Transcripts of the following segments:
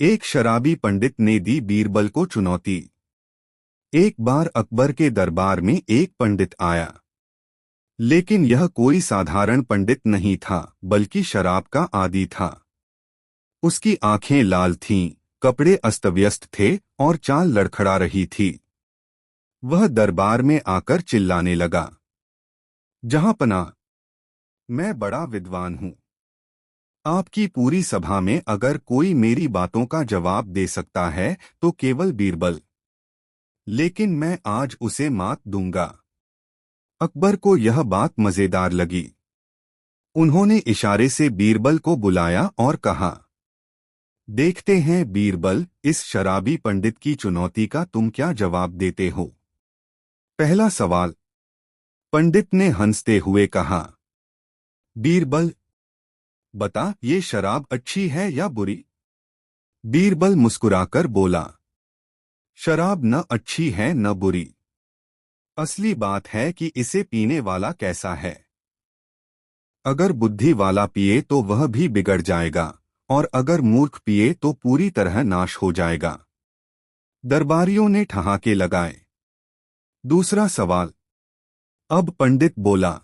एक शराबी पंडित ने दी बीरबल को चुनौती। एक बार अकबर के दरबार में एक पंडित आया, लेकिन यह कोई साधारण पंडित नहीं था, बल्कि शराब का आदी था। उसकी आंखें लाल थीं, कपड़े अस्तव्यस्त थे और चाल लड़खड़ा रही थी। वह दरबार में आकर चिल्लाने लगा, जहांपनाह, मैं बड़ा विद्वान हूँ। आपकी पूरी सभा में अगर कोई मेरी बातों का जवाब दे सकता है तो केवल बीरबल, लेकिन मैं आज उसे मात दूंगा। अकबर को यह बात मजेदार लगी। उन्होंने इशारे से बीरबल को बुलाया और कहा, देखते हैं बीरबल, इस शराबी पंडित की चुनौती का तुम क्या जवाब देते हो। पहला सवाल। पंडित ने हंसते हुए कहा, बीरबल, बता, ये शराब अच्छी है या बुरी। बीरबल मुस्कुराकर बोला, शराब न अच्छी है न बुरी, असली बात है कि इसे पीने वाला कैसा है। अगर बुद्धि वाला पिए तो वह भी बिगड़ जाएगा, और अगर मूर्ख पिए तो पूरी तरह नाश हो जाएगा। दरबारियों ने ठहाके लगाए। दूसरा सवाल। अब पंडित बोला,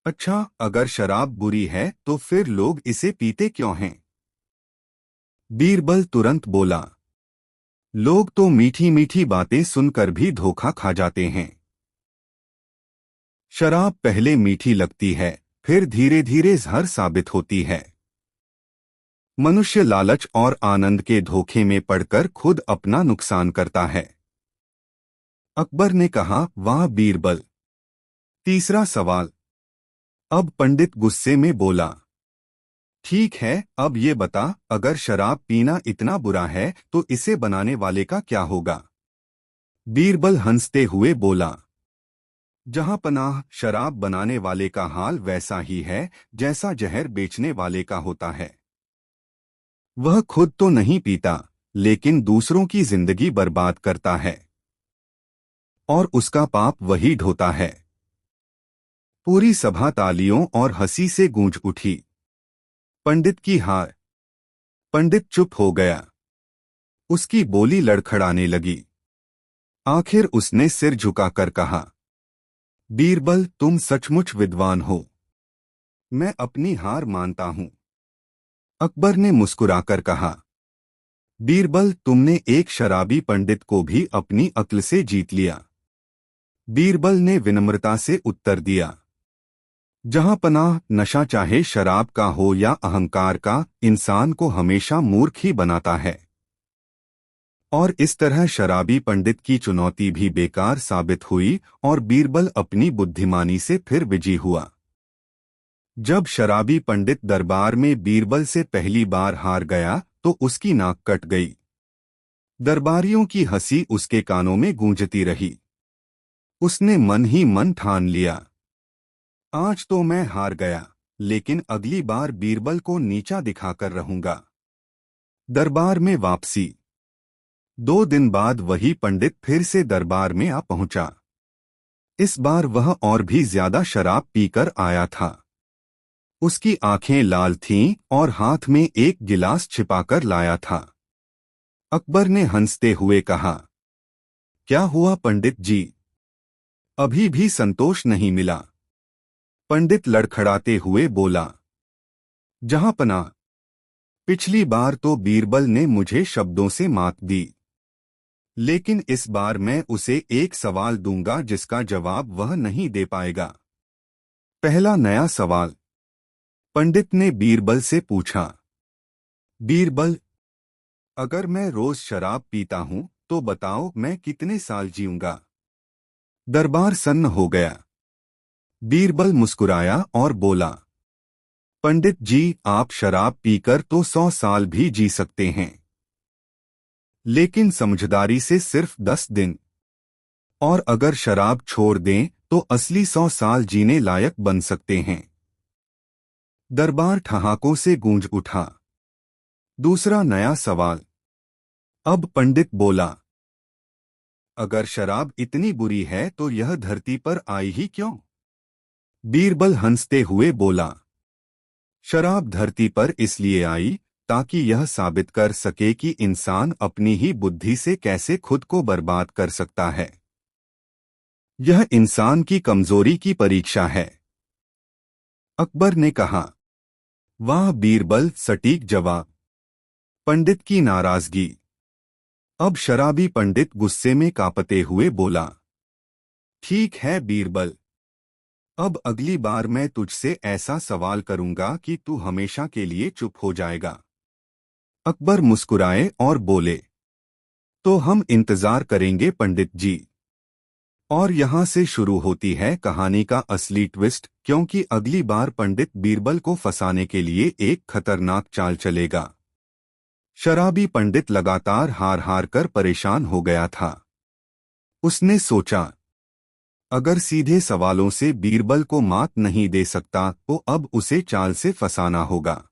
अच्छा, अगर शराब बुरी है तो फिर लोग इसे पीते क्यों हैं। बीरबल तुरंत बोला, लोग तो मीठी मीठी बातें सुनकर भी धोखा खा जाते हैं। शराब पहले मीठी लगती है, फिर धीरे धीरे जहर साबित होती है। मनुष्य लालच और आनंद के धोखे में पड़कर खुद अपना नुकसान करता है। अकबर ने कहा, वाह बीरबल। तीसरा सवाल। अब पंडित गुस्से में बोला, ठीक है, अब ये बता, अगर शराब पीना इतना बुरा है तो इसे बनाने वाले का क्या होगा। बीरबल हंसते हुए बोला, जहांपनाह, शराब बनाने वाले का हाल वैसा ही है जैसा जहर बेचने वाले का होता है। वह खुद तो नहीं पीता, लेकिन दूसरों की जिंदगी बर्बाद करता है, और उसका पाप वही ढोता है। पूरी सभा तालियों और हंसी से गूंज उठी। पंडित की हार। पंडित चुप हो गया। उसकी बोली लड़खड़ाने लगी। आखिर उसने सिर झुकाकर कहा, बीरबल, तुम सचमुच विद्वान हो। मैं अपनी हार मानता हूं। अकबर ने मुस्कुराकर कहा, बीरबल, तुमने एक शराबी पंडित को भी अपनी अक्ल से जीत लिया। बीरबल ने विनम्रता से उत्तर दिया, जहांपनाह, नशा चाहे शराब का हो या अहंकार का, इंसान को हमेशा मूर्ख ही बनाता है। और इस तरह शराबी पंडित की चुनौती भी बेकार साबित हुई और बीरबल अपनी बुद्धिमानी से फिर विजयी हुआ। जब शराबी पंडित दरबार में बीरबल से पहली बार हार गया तो उसकी नाक कट गई। दरबारियों की हंसी उसके कानों में गूंजती रही। उसने मन ही मन ठान लिया, आज तो मैं हार गया, लेकिन अगली बार बीरबल को नीचा दिखाकर रहूंगा। दरबार में वापसी। 2 दिन बाद वही पंडित फिर से दरबार में आ पहुंचा। इस बार वह और भी ज्यादा शराब पीकर आया था। उसकी आंखें लाल थीं और हाथ में एक गिलास छिपाकर लाया था। अकबर ने हंसते हुए कहा, क्या हुआ पंडित जी, अभी भी संतोष नहीं मिला। पंडित लड़खड़ाते हुए बोला, जहांपनाह, पिछली बार तो बीरबल ने मुझे शब्दों से मात दी, लेकिन इस बार मैं उसे एक सवाल दूंगा जिसका जवाब वह नहीं दे पाएगा। पहला नया सवाल। पंडित ने बीरबल से पूछा, बीरबल, अगर मैं रोज शराब पीता हूं तो बताओ मैं कितने साल जीऊंगा। दरबार सन्न हो गया। बीरबल मुस्कुराया और बोला, पंडित जी, आप शराब पीकर तो 100 साल भी जी सकते हैं, लेकिन समझदारी से सिर्फ 10 दिन। और अगर शराब छोड़ दें तो असली 100 साल जीने लायक बन सकते हैं। दरबार ठहाकों से गूंज उठा। दूसरा नया सवाल। अब पंडित बोला, अगर शराब इतनी बुरी है तो यह धरती पर आई ही क्यों। बीरबल हंसते हुए बोला, शराब धरती पर इसलिए आई ताकि यह साबित कर सके कि इंसान अपनी ही बुद्धि से कैसे खुद को बर्बाद कर सकता है। यह इंसान की कमजोरी की परीक्षा है। अकबर ने कहा, वाह बीरबल, सटीक जवाब। पंडित की नाराजगी। अब शराबी पंडित गुस्से में कांपते हुए बोला, ठीक है बीरबल, अब अगली बार मैं तुझसे ऐसा सवाल करूंगा कि तू हमेशा के लिए चुप हो जाएगा। अकबर मुस्कुराए और बोले, तो हम इंतजार करेंगे पंडित जी। और यहां से शुरू होती है कहानी का असली ट्विस्ट, क्योंकि अगली बार पंडित बीरबल को फंसाने के लिए एक खतरनाक चाल चलेगा। शराबी पंडित लगातार हार हार कर परेशान हो गया था। उसने सोचा, अगर सीधे सवालों से बीरबल को मात नहीं दे सकता तो अब उसे चाल से फंसाना होगा।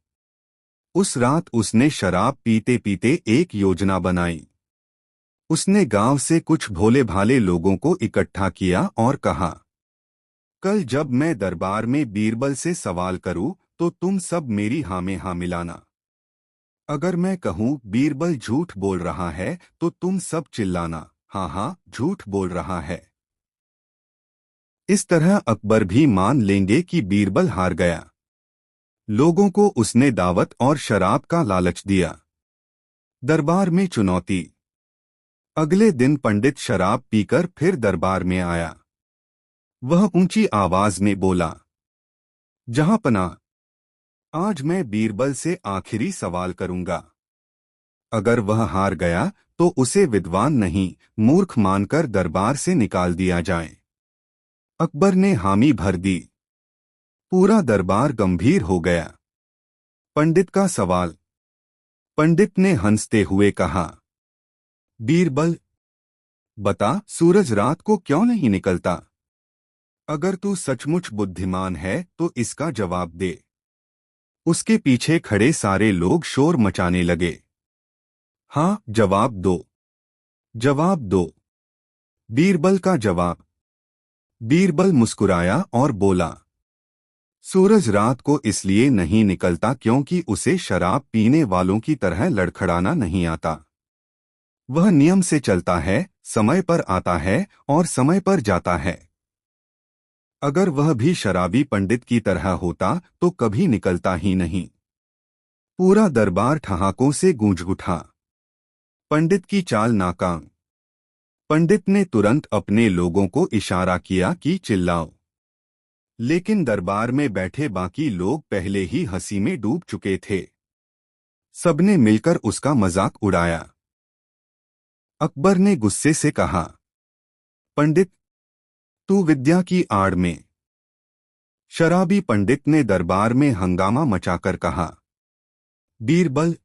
उस रात उसने शराब पीते पीते एक योजना बनाई। उसने गांव से कुछ भोले भाले लोगों को इकट्ठा किया और कहा, कल जब मैं दरबार में बीरबल से सवाल करूं तो तुम सब मेरी हाँ में हाँ मिलाना। अगर मैं कहूं बीरबल झूठ बोल रहा है तो तुम सब चिल्लाना, हाँ हाँ झूठ बोल रहा है। इस तरह अकबर भी मान लेंगे कि बीरबल हार गया। लोगों को उसने दावत और शराब का लालच दिया। दरबार में चुनौती। अगले दिन पंडित शराब पीकर फिर दरबार में आया। वह ऊंची आवाज में बोला, जहांपना, आज मैं बीरबल से आखिरी सवाल करूंगा। अगर वह हार गया तो उसे विद्वान नहीं, मूर्ख मानकर दरबार से निकाल दिया जाए। अकबर ने हामी भर दी। पूरा दरबार गंभीर हो गया। पंडित का सवाल। पंडित ने हंसते हुए कहा, बीरबल, बता सूरज रात को क्यों नहीं निकलता? अगर तू सचमुच बुद्धिमान है तो इसका जवाब दे। उसके पीछे खड़े सारे लोग शोर मचाने लगे। हाँ, जवाब दो, जवाब दो। बीरबल का जवाब। बीरबल मुस्कुराया और बोला, सूरज रात को इसलिए नहीं निकलता क्योंकि उसे शराब पीने वालों की तरह लड़खड़ाना नहीं आता। वह नियम से चलता है, समय पर आता है और समय पर जाता है। अगर वह भी शराबी पंडित की तरह होता तो कभी निकलता ही नहीं। पूरा दरबार ठहाकों से गूंज उठा। पंडित की चाल नाकाम। पंडित ने तुरंत अपने लोगों को इशारा किया कि चिल्लाओ। लेकिन दरबार में बैठे बाकी लोग पहले ही हंसी में डूब चुके थे। सबने मिलकर उसका मजाक उड़ाया। अकबर ने गुस्से से कहा, पंडित, तू विद्या की आड़ में। शराबी पंडित ने दरबार में हंगामा मचाकर कहा, बीरबल,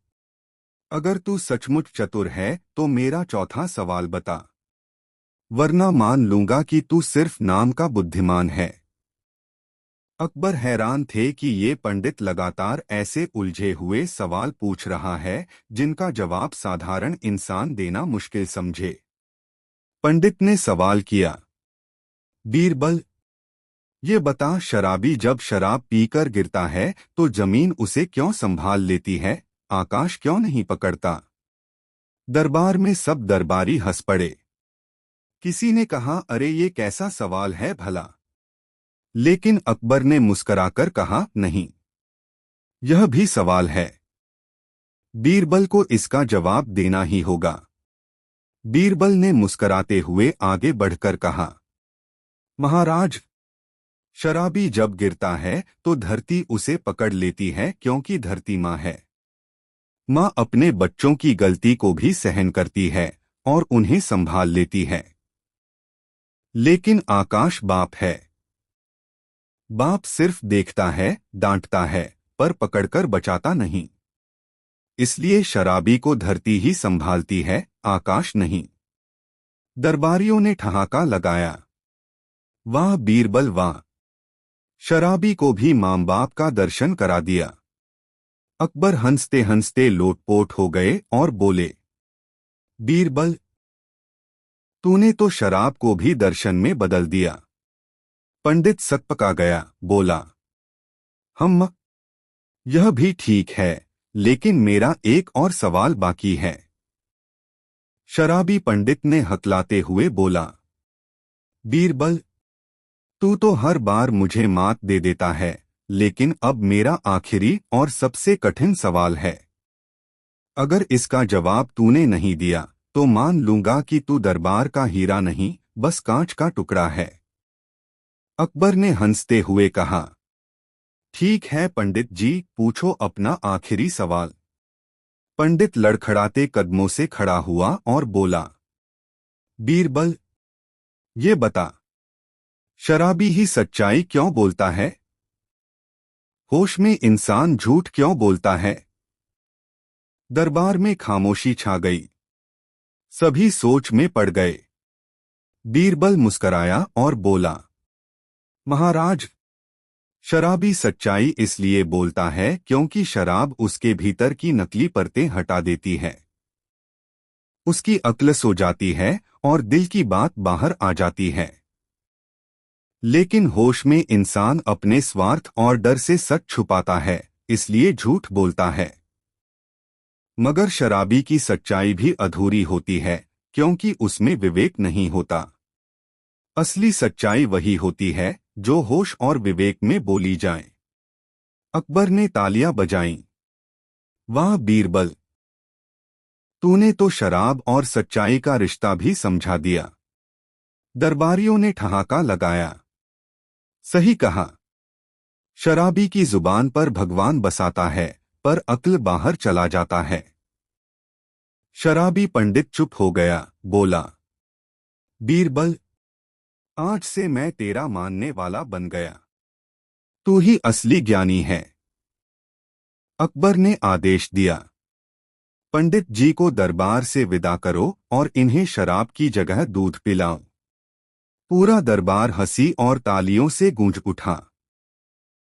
अगर तू सचमुच चतुर है तो मेरा चौथा सवाल बता, वरना मान लूंगा कि तू सिर्फ नाम का बुद्धिमान है। अकबर हैरान थे कि ये पंडित लगातार ऐसे उलझे हुए सवाल पूछ रहा है जिनका जवाब साधारण इंसान देना मुश्किल समझे। पंडित ने सवाल किया, बीरबल, ये बता, शराबी जब शराब पीकर गिरता है तो जमीन उसे क्यों संभाल लेती है, आकाश क्यों नहीं पकड़ता? दरबार में सब दरबारी हंस पड़े। किसी ने कहा, अरे ये कैसा सवाल है भला? लेकिन अकबर ने मुस्कराकर कहा, नहीं, यह भी सवाल है। बीरबल को इसका जवाब देना ही होगा। बीरबल ने मुस्कराते हुए आगे बढ़कर कहा, महाराज, शराबी जब गिरता है तो धरती उसे पकड़ लेती है क्योंकि धरती माँ है। माँ अपने बच्चों की गलती को भी सहन करती है और उन्हें संभाल लेती है। लेकिन आकाश बाप है। बाप सिर्फ देखता है, डांटता है, पर पकड़कर बचाता नहीं। इसलिए शराबी को धरती ही संभालती है, आकाश नहीं। दरबारियों ने ठहाका लगाया। वाह बीरबल वाह, शराबी को भी मां बाप का दर्शन करा दिया। अकबर हंसते हंसते लोटपोट हो गए और बोले, बीरबल, तूने तो शराब को भी दर्शन में बदल दिया। पंडित सकपका गया, बोला, हम, यह भी ठीक है, लेकिन मेरा एक और सवाल बाकी है। शराबी पंडित ने हकलाते हुए बोला। बीरबल, तू तो हर बार मुझे मात दे देता है, लेकिन अब मेरा आखिरी और सबसे कठिन सवाल है। अगर इसका जवाब तूने नहीं दिया तो मान लूंगा कि तू दरबार का हीरा नहीं, बस कांच का टुकड़ा है। अकबर ने हंसते हुए कहा। ठीक है पंडित जी, पूछो अपना आखिरी सवाल। पंडित लड़खड़ाते कदमों से खड़ा हुआ और बोला। बीरबल, ये बता, शराबी ही सच्चाई क्यों बोलता है? होश में इंसान झूठ क्यों बोलता है? दरबार में खामोशी छा गई। सभी सोच में पड़ गए। बीरबल मुस्कराया और बोला। महाराज, शराबी सच्चाई इसलिए बोलता है क्योंकि शराब उसके भीतर की नकली परतें हटा देती है। उसकी अक्ल सो जाती है और दिल की बात बाहर आ जाती है। लेकिन होश में इंसान अपने स्वार्थ और डर से सच छुपाता है, इसलिए झूठ बोलता है। मगर शराबी की सच्चाई भी अधूरी होती है, क्योंकि उसमें विवेक नहीं होता। असली सच्चाई वही होती है जो होश और विवेक में बोली जाए। अकबर ने तालियां बजाईं। वाह बीरबल, तूने तो शराब और सच्चाई का रिश्ता भी समझा दिया। दरबारियों ने ठहाका लगाया। सही कहा। शराबी की जुबान पर भगवान बसाता है, पर अक्ल बाहर चला जाता है। शराबी पंडित चुप हो गया, बोला। बीरबल, आज से मैं तेरा मानने वाला बन गया। तू ही असली ज्ञानी है। अकबर ने आदेश दिया। पंडित जी को दरबार से विदा करो और इन्हें शराब की जगह दूध पिलाओ। पूरा दरबार हंसी और तालियों से गूंज उठा।